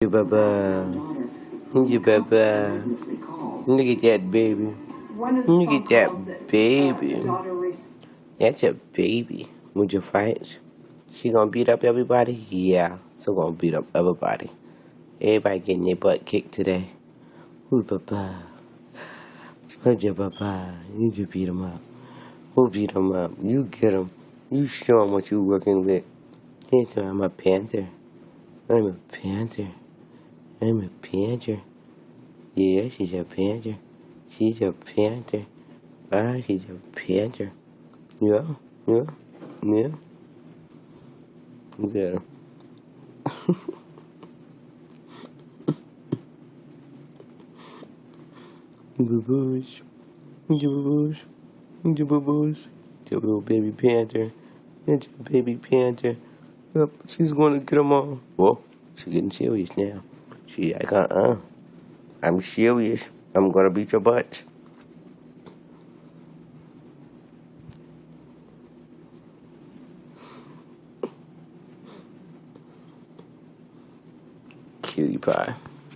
You baba. You baba. Look at that baby. Look at that baby. That's a baby. Would you fight? She gonna beat up everybody? Yeah. So gonna beat up everybody. Everybody getting their butt kicked today. Ooh, baba. Who'd you baba? You just beat him up. Who beat him up? You get him. You show him what you working with. I'm a panther. I'm a panther. I'm a panther. Yeah, she's a panther. She's a panther. Ah, she's a panther. Yeah, yeah, yeah. Look at her. Boo-boos. Boo-boos. Boo-boos. The little baby panther. It's a baby panther. Yep, she's going to get them all. Whoa, she's getting serious now. She like, I'm serious. I'm gonna beat your butt. Cutie pie.